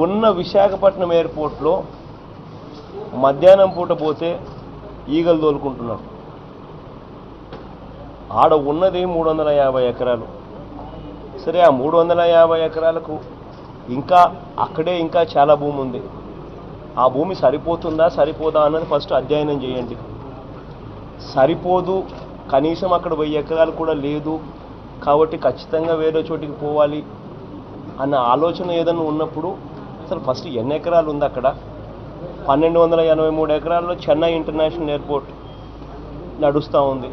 ఉన్న విశాఖపట్నం ఎయిర్పోర్ట్లో మధ్యాహ్నం పూట పోతే ఈగలు తోలుకుంటున్నారు. ఆడ ఉన్నది 350 ఎకరాలు. సరే, ఆ 350 ఎకరాలకు ఇంకా అక్కడే ఇంకా చాలా భూమి ఉంది. ఆ భూమి సరిపోతుందా సరిపోదా అన్నది ఫస్ట్ అధ్యయనం చేయండి. సరిపోదు, కనీసం అక్కడ 1000 ఎకరాలు కూడా లేదు కాబట్టి ఖచ్చితంగా వేరే చోటికి పోవాలి అన్న ఆలోచన ఏదైనా ఉన్నప్పుడు అసలు ఫస్ట్ ఎన్ని ఎకరాలు ఉంది అక్కడ? 1283 ఎకరాల్లో చెన్నై ఇంటర్నేషనల్ ఎయిర్పోర్ట్ నడుస్తూ ఉంది.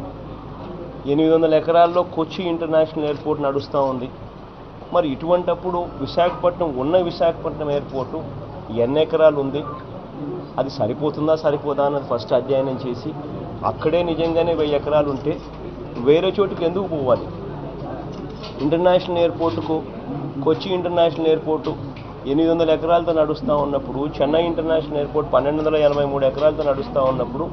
800 ఎకరాల్లో కొచ్చి ఇంటర్నేషనల్ ఎయిర్పోర్ట్ నడుస్తూ ఉంది. మరి ఇటువంటప్పుడు విశాఖపట్నం ఎయిర్పోర్టు ఎన్ని ఎకరాలు ఉంది, అది సరిపోతుందా సరిపోదా అన్నది ఫస్ట్ అధ్యయనం చేసి అక్కడే నిజంగానే 1000 ఎకరాలు ఉంటే వేరే చోటుకి ఎందుకు పోవాలి? ఇంటర్నేషనల్ ఎయిర్పోర్టుకు కొచ్చి ఇంటర్నేషనల్ ఎయిర్పోర్టు 800 ఎకరాలతో నడుస్తూ ఉన్నప్పుడు, చెన్నై ఇంటర్నేషనల్ ఎయిర్పోర్ట్ 1283 ఎకరాలతో నడుస్తూ ఉన్నప్పుడు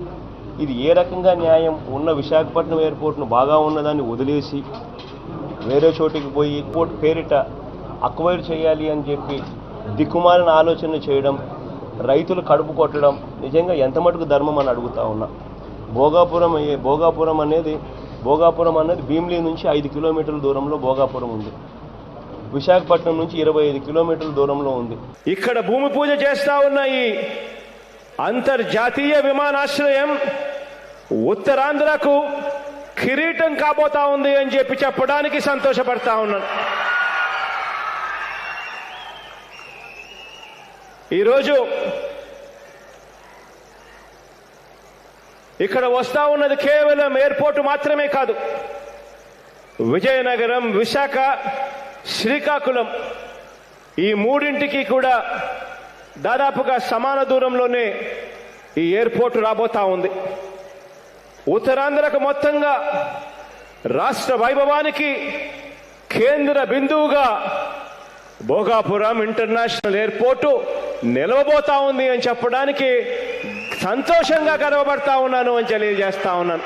ఇది ఏ రకంగా న్యాయం? ఉన్న విశాఖపట్నం ఎయిర్పోర్ట్ను బాగా ఉన్నదాన్ని వదిలేసి వేరే చోటికి పోయి ఎయిర్పోర్ట్ పేరిట అక్వైర్ చేయాలి అని చెప్పి దిక్కుమాలిన ఆలోచన చేయడం, రైతులు కడుపు కొట్టడం నిజంగా ఎంత మటుకు ధర్మం అని అడుగుతా ఉన్నా. భోగాపురం అనేది భీమిలి నుంచి 5 కిలోమీటర్ల దూరంలో భోగాపురం ఉంది. విశాఖపట్నం నుంచి 25 కిలోమీటర్ల దూరంలో ఉంది. ఇక్కడ భూమి పూజ చేస్తూ ఉన్న ఈ అంతర్జాతీయ విమానాశ్రయం ఉత్తరాంధ్రకు కిరీటం కాబోతా ఉంది అని చెప్పి చెప్పడానికి సంతోషపడతా ఉన్నాను. ఈరోజు ఇక్కడ వస్తూ ఉన్నది కేవలం ఎయిర్పోర్టు మాత్రమే కాదు. విజయనగరం, విశాఖ, శ్రీకాకుళం ఈ మూడింటికి కూడా దాదాపుగా సమాన దూరంలోనే ఈ ఎయిర్పోర్టు రాబోతా ఉంది. ఉత్తరాంధ్రకు మొత్తంగా రాష్ట్ర వైభవానికి కేంద్ర బిందువుగా భోగాపురం ఇంటర్నేషనల్ ఎయిర్పోర్టు నిలవబోతా ఉంది అని చెప్పడానికి సంతోషంగా గర్వపడతా ఉన్నాను అని తెలియజేస్తా ఉన్నాను.